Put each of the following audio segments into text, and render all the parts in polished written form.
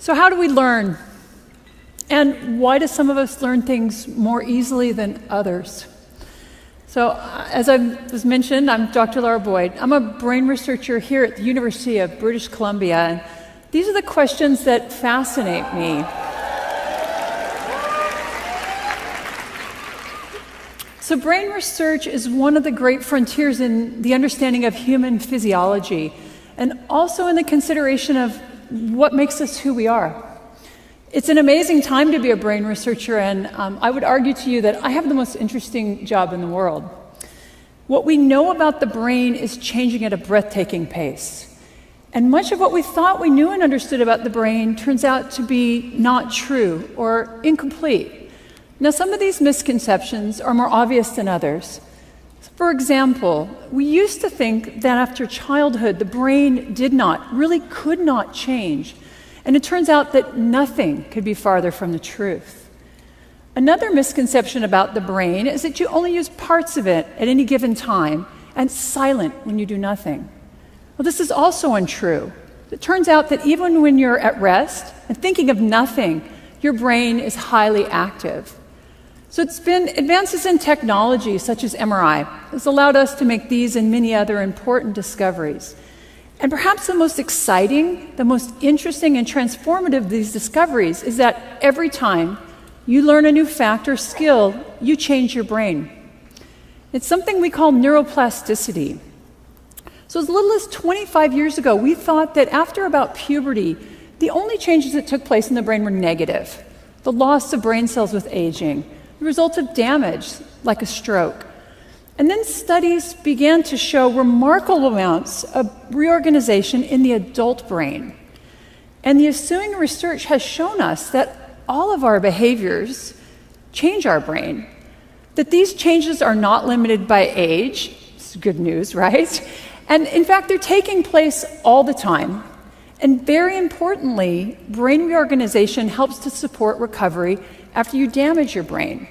So how do we learn? And why do some of us learn things more easily than others? So as I was mentioned, I'm Dr. Lara Boyd. I'm a brain researcher here at the University of British Columbia. And these are the questions that fascinate me. So brain research is one of the great frontiers in the understanding of human physiology, and also in the consideration of what makes us who we are. It's an amazing time to be a brain researcher, and I would argue to you that I have the most interesting job in the world. What we know about the brain is changing at a breathtaking pace. And much of what we thought we knew and understood about the brain turns out to be not true or incomplete. Now, some of these misconceptions are more obvious than others. For example, we used to think that after childhood, the brain really could not change. And it turns out that nothing could be farther from the truth. Another misconception about the brain is that you only use parts of it at any given time, and it's silent when you do nothing. Well, this is also untrue. It turns out that even when you're at rest and thinking of nothing, your brain is highly active. So it's been advances in technology, such as MRI, has allowed us to make these and many other important discoveries. And perhaps the most exciting, the most interesting and transformative of these discoveries is that every time you learn a new fact or skill, you change your brain. It's something we call neuroplasticity. So as little as 25 years ago, we thought that after about puberty, the only changes that took place in the brain were negative. The loss of brain cells with aging, the result of damage, like a stroke. And then studies began to show remarkable amounts of reorganization in the adult brain. And the ensuing research has shown us that all of our behaviors change our brain, that these changes are not limited by age. It's good news, right? And in fact, they're taking place all the time. And very importantly, brain reorganization helps to support recovery after you damage your brain.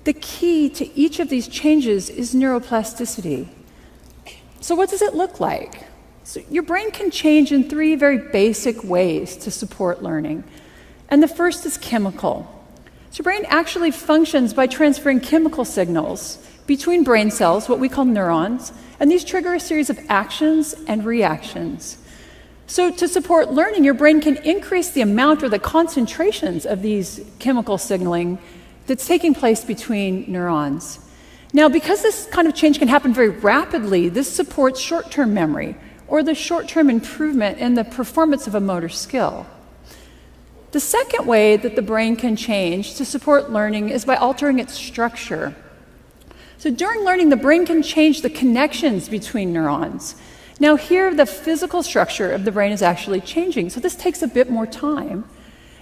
The key to each of these changes is neuroplasticity. So what does it look like? So your brain can change in three very basic ways to support learning. And the first is chemical. So your brain actually functions by transferring chemical signals between brain cells, what we call neurons, and these trigger a series of actions and reactions. So to support learning, your brain can increase the amount or the concentrations of these chemical signaling that's taking place between neurons. Now, because this kind of change can happen very rapidly, this supports short-term memory, or the short-term improvement in the performance of a motor skill. The second way that the brain can change to support learning is by altering its structure. So during learning, the brain can change the connections between neurons. Now here, the physical structure of the brain is actually changing, so this takes a bit more time.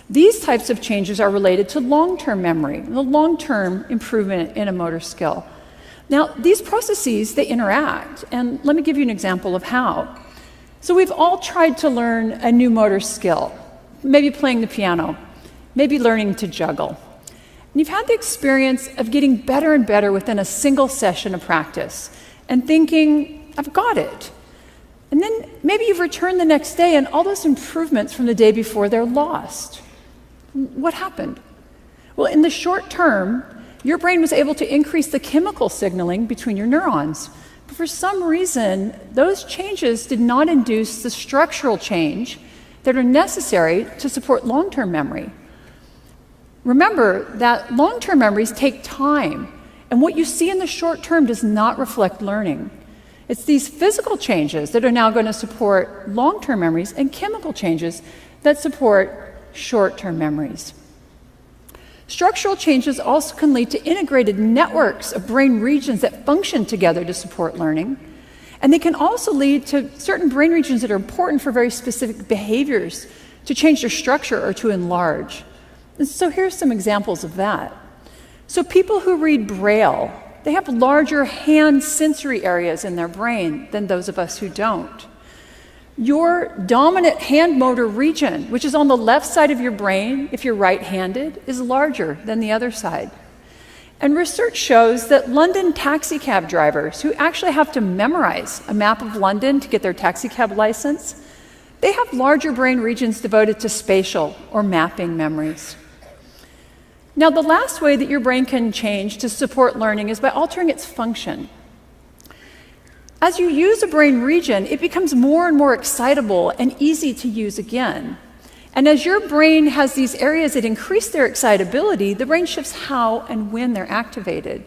These types of changes are related to long-term memory, the long-term improvement in a motor skill. Now, these processes, they interact, and let me give you an example of how. So we've all tried to learn a new motor skill, maybe playing the piano, maybe learning to juggle. And you've had the experience of getting better and better within a single session of practice and thinking, I've got it. And then maybe you've returned the next day and all those improvements from the day before, they're lost. What happened? Well, in the short term, your brain was able to increase the chemical signaling between your neurons. But for some reason, those changes did not induce the structural change that are necessary to support long-term memory. Remember that long-term memories take time, and what you see in the short term does not reflect learning. It's these physical changes that are now going to support long-term memories and chemical changes that support short-term memories. Structural changes also can lead to integrated networks of brain regions that function together to support learning. And they can also lead to certain brain regions that are important for very specific behaviors to change their structure or to enlarge. And so here's some examples of that. So people who read Braille, they have larger hand sensory areas in their brain than those of us who don't. Your dominant hand motor region, which is on the left side of your brain if you're right-handed, is larger than the other side. And research shows that London taxi cab drivers who actually have to memorize a map of London to get their taxi cab license, they have larger brain regions devoted to spatial or mapping memories. Now, the last way that your brain can change to support learning is by altering its function. As you use a brain region, it becomes more and more excitable and easy to use again. And as your brain has these areas that increase their excitability, the brain shifts how and when they're activated.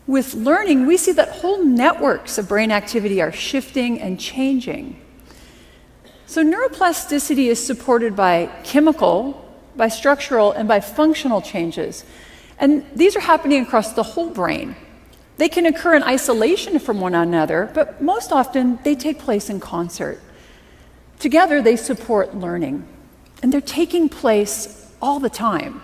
With learning, we see that whole networks of brain activity are shifting and changing. So neuroplasticity is supported by chemical, by structural, and by functional changes. And these are happening across the whole brain. They can occur in isolation from one another, but most often they take place in concert. Together, they support learning, and they're taking place all the time.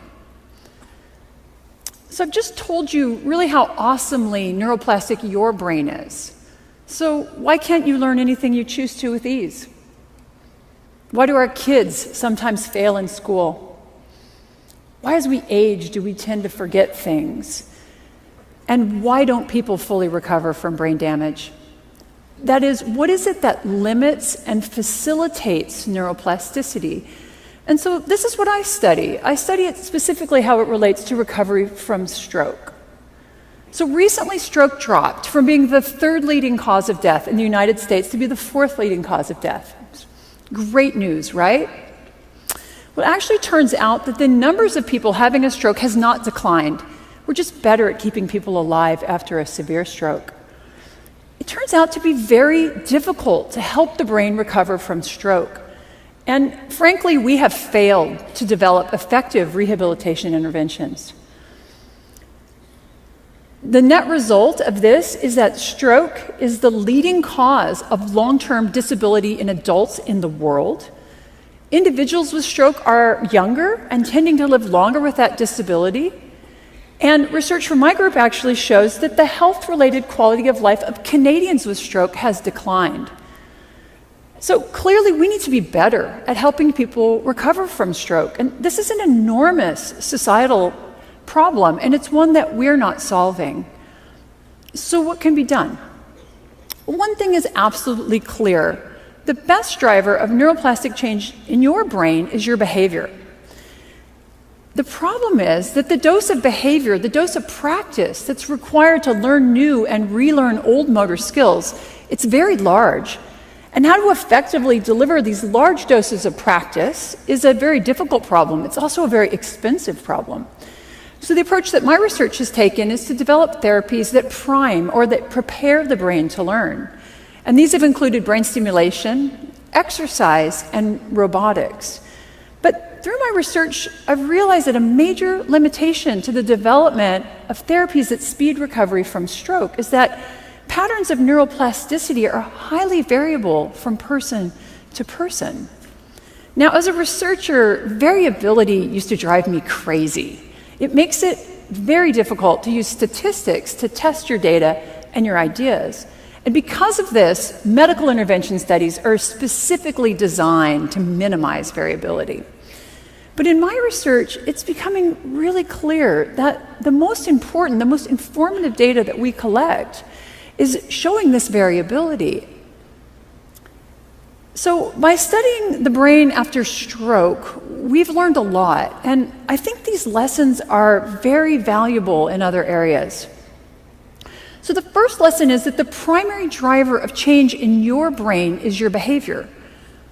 So I've just told you really how awesomely neuroplastic your brain is. So why can't you learn anything you choose to with ease? Why do our kids sometimes fail in school? Why, as we age, do we tend to forget things? And why don't people fully recover from brain damage? That is, what is it that limits and facilitates neuroplasticity? And so this is what I study. I study it specifically how it relates to recovery from stroke. So recently, stroke dropped from being the third leading cause of death in the United States to be the fourth leading cause of death. Great news, right? Well, it actually turns out that the numbers of people having a stroke has not declined. We're just better at keeping people alive after a severe stroke. It turns out to be very difficult to help the brain recover from stroke. And frankly, we have failed to develop effective rehabilitation interventions. The net result of this is that stroke is the leading cause of long-term disability in adults in the world. Individuals with stroke are younger and tending to live longer with that disability. And research from my group actually shows that the health-related quality of life of Canadians with stroke has declined. So clearly, we need to be better at helping people recover from stroke. And this is an enormous societal problem, and it's one that we're not solving. So what can be done? One thing is absolutely clear. The best driver of neuroplastic change in your brain is your behavior. The problem is that the dose of behavior, the dose of practice that's required to learn new and relearn old motor skills, it's very large. And how to effectively deliver these large doses of practice is a very difficult problem. It's also a very expensive problem. So the approach that my research has taken is to develop therapies that prime or that prepare the brain to learn. And these have included brain stimulation, exercise, and robotics. But through my research, I've realized that a major limitation to the development of therapies that speed recovery from stroke is that patterns of neuroplasticity are highly variable from person to person. Now, as a researcher, variability used to drive me crazy. It makes it very difficult to use statistics to test your data and your ideas. And because of this, medical intervention studies are specifically designed to minimize variability. But in my research, it's becoming really clear that the most important, the most informative data that we collect is showing this variability. So by studying the brain after stroke, we've learned a lot, and I think these lessons are very valuable in other areas. So the first lesson is that the primary driver of change in your brain is your behavior.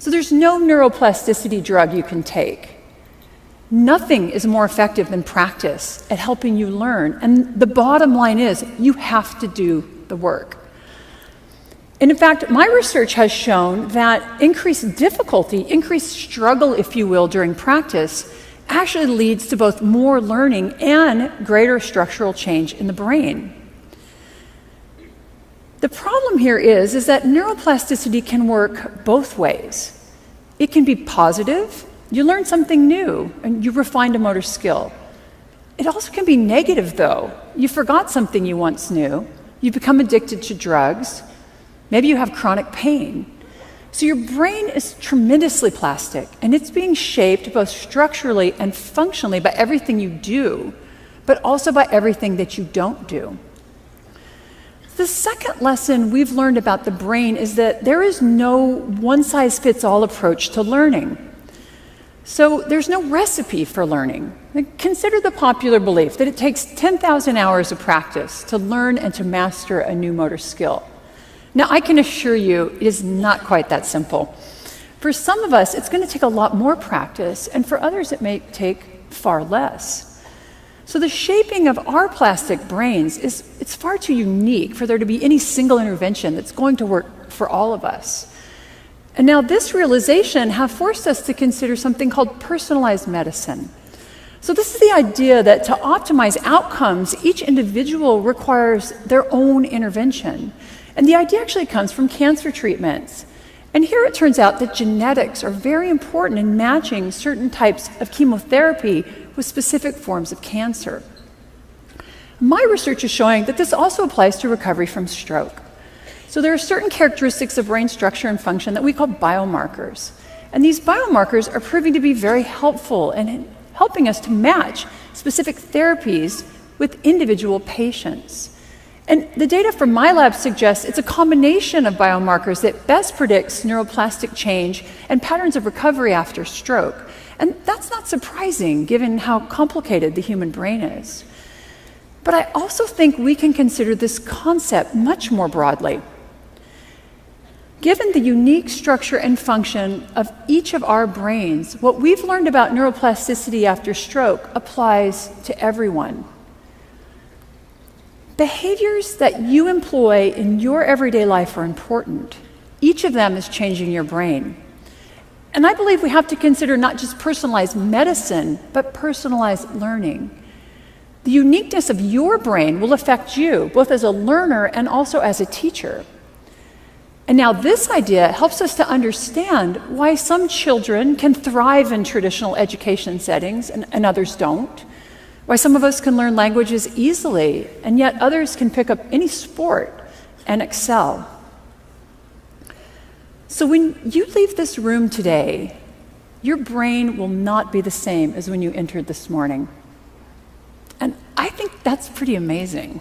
So there's no neuroplasticity drug you can take. Nothing is more effective than practice at helping you learn, and the bottom line is you have to do the work. And in fact, my research has shown that increased difficulty, increased struggle, if you will, during practice actually leads to both more learning and greater structural change in the brain. The problem here is that neuroplasticity can work both ways. It can be positive. You learn something new and you refined a motor skill. It also can be negative, though. You forgot something you once knew. You become addicted to drugs. Maybe you have chronic pain. So your brain is tremendously plastic, and it's being shaped both structurally and functionally by everything you do, but also by everything that you don't do. The second lesson we've learned about the brain is that there is no one-size-fits-all approach to learning. So there's no recipe for learning. Consider the popular belief that it takes 10,000 hours of practice to learn and to master a new motor skill. Now, I can assure you it is not quite that simple. For some of us, it's going to take a lot more practice, and for others, it may take far less. So the shaping of our plastic brains it's far too unique for there to be any single intervention that's going to work for all of us. And now this realization have forced us to consider something called personalized medicine. So this is the idea that to optimize outcomes, each individual requires their own intervention. And the idea actually comes from cancer treatments. And here it turns out that genetics are very important in matching certain types of chemotherapy with specific forms of cancer. My research is showing that this also applies to recovery from stroke. So there are certain characteristics of brain structure and function that we call biomarkers. And these biomarkers are proving to be very helpful in helping us to match specific therapies with individual patients. And the data from my lab suggests it's a combination of biomarkers that best predicts neuroplastic change and patterns of recovery after stroke. And that's not surprising given how complicated the human brain is. But I also think we can consider this concept much more broadly. Given the unique structure and function of each of our brains, what we've learned about neuroplasticity after stroke applies to everyone. Behaviors that you employ in your everyday life are important. Each of them is changing your brain. And I believe we have to consider not just personalized medicine, but personalized learning. The uniqueness of your brain will affect you, both as a learner and also as a teacher. And now this idea helps us to understand why some children can thrive in traditional education settings and others don't. Why some of us can learn languages easily, and yet others can pick up any sport and excel. So when you leave this room today, your brain will not be the same as when you entered this morning. And I think that's pretty amazing.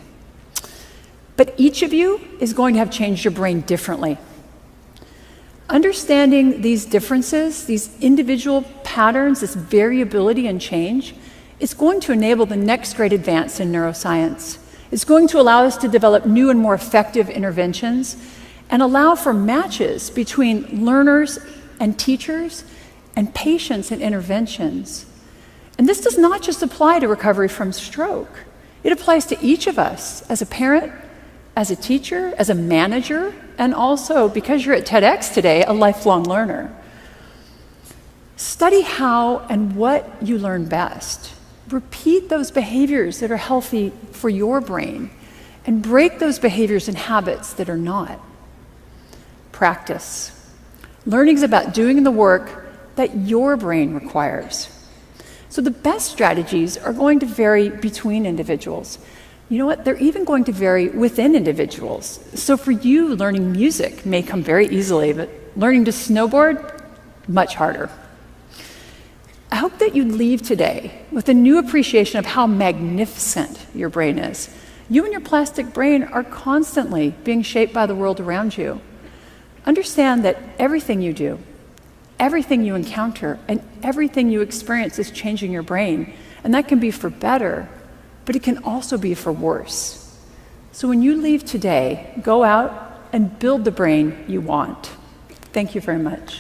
But each of you is going to have changed your brain differently. Understanding these differences, these individual patterns, this variability and change, is going to enable the next great advance in neuroscience. It's going to allow us to develop new and more effective interventions and allow for matches between learners and teachers and patients and interventions. And this does not just apply to recovery from stroke. It applies to each of us as a parent, as a teacher, as a manager, and also, because you're at TEDx today, a lifelong learner. Study how and what you learn best. Repeat those behaviors that are healthy for your brain and break those behaviors and habits that are not. Practice. Learning is about doing the work that your brain requires. So the best strategies are going to vary between individuals. You know what? They're even going to vary within individuals. So for you, learning music may come very easily, but learning to snowboard, much harder. I hope that you leave today with a new appreciation of how magnificent your brain is. You and your plastic brain are constantly being shaped by the world around you. Understand that everything you do, everything you encounter, and everything you experience is changing your brain. And that can be for better, but it can also be for worse. So when you leave today, go out and build the brain you want. Thank you very much.